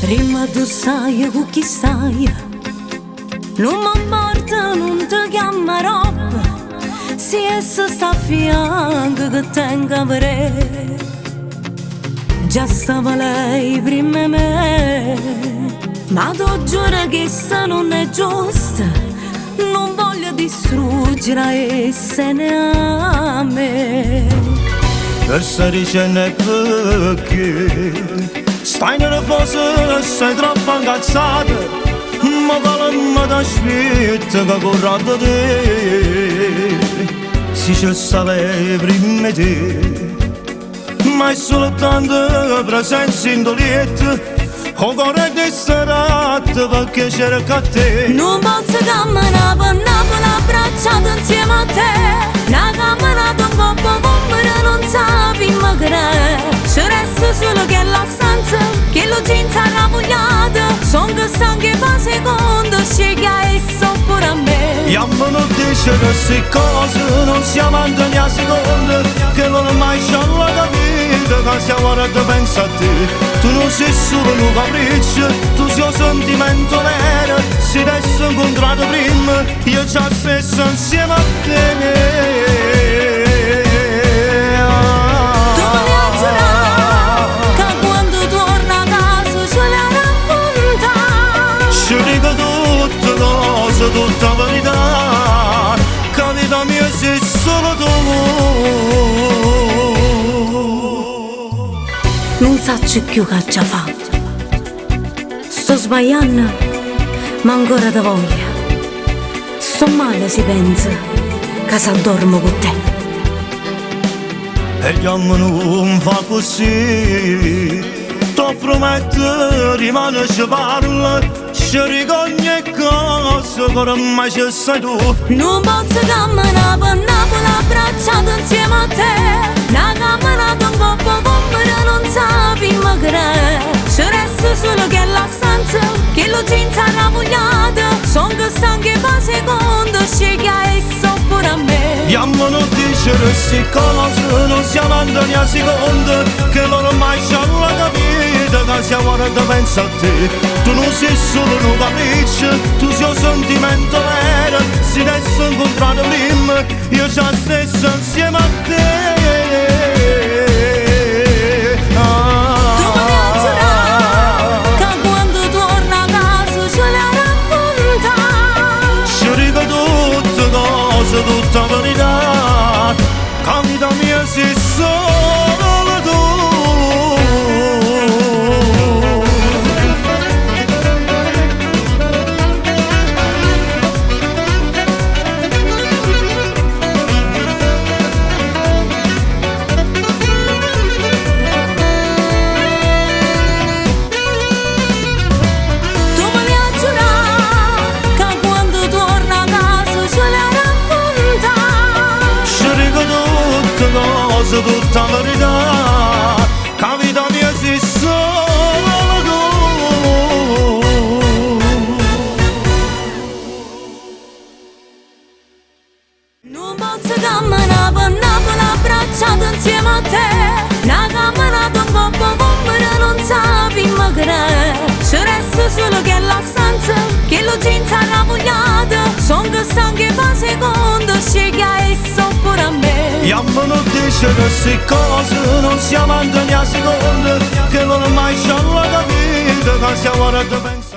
Prima tu sai con chi stai, non mi importa, non ti chiamerò. Se essa sta a fianco che tenga per te. Già stava lei prima di me, ma tu giuro che sta non è giusta. Non voglio distruggere essere a me. Per sta dicendo è perché stai nella fosa, sei troppo incazzata, ma calma da aspetta che corra da te. Se ci sapevi prima te, ma è soltanto presenza indolietta, o cuore di serata perché cerca te. Non posso camminare per Napoli abbracciato insieme a te. Una camminata un po' povera non sapi ma che ci resta solo che la stanza, che lo jeans arrabbiato. Son che stanche fa secondo, sceglia e so pure a me. Io non dice che queste cose non si amano né a seconda, che non mai c'è la capita, che se guarda pensa a te. Tu non sei solo un capriccio, tu sei un sentimento vero. Se adesso incontrato prima, io ci stesso insieme a te. Tu me ne hai giurato che quando torna a casa ce la racconta. Ci dico tutte cose, tutta verità, che la vita mia sei solo tu. Non saccio più che già fa. Sto sbagliando, ma ancora ti voglio. Sto male si pensa, che se dormo con te. E io non fa così, ti prometto rimane ci parla, ci ricordi ogni cosa che ormai ci sei tu. Non posso camminare per Napoli abbracciato insieme a te. Una camminata un po' povera non sapi ma che ci resta solo che la stanza, che lo jeans arrabbiato. Son che stanche fa secondo, sceglia e so pure a me. Io non dice che queste cose non si amano né a seconda, che non mai c'è la capita, che se guarda pensa a te. Tu non sei solo un capriccio, tu sei un sentimento vero. Se adesso incontrato prima, io ci stesso insieme a te. Tu me ne hai giurato che quando torna a casa ce la racconta. Ci dico tutte cose, tutta verità, che la vita mia sei solo tu. Tu me ne hai giurato che quando torna a casa ce la racconta. Ci dico tutte cose, tutta verità, che la vita mia sei solo tu. Non posso camminare per Napoli abbracciato insieme a te. Una camminata un po' povera non sapi ma che ci resta solo che la stanza, che lo jeans arrabbiato. Son che stanche fa secondo, sceglia e so pure a me. Io non dice che queste cose non si amano né a seconda, che non mai c'è la capita, che se guarda pensa.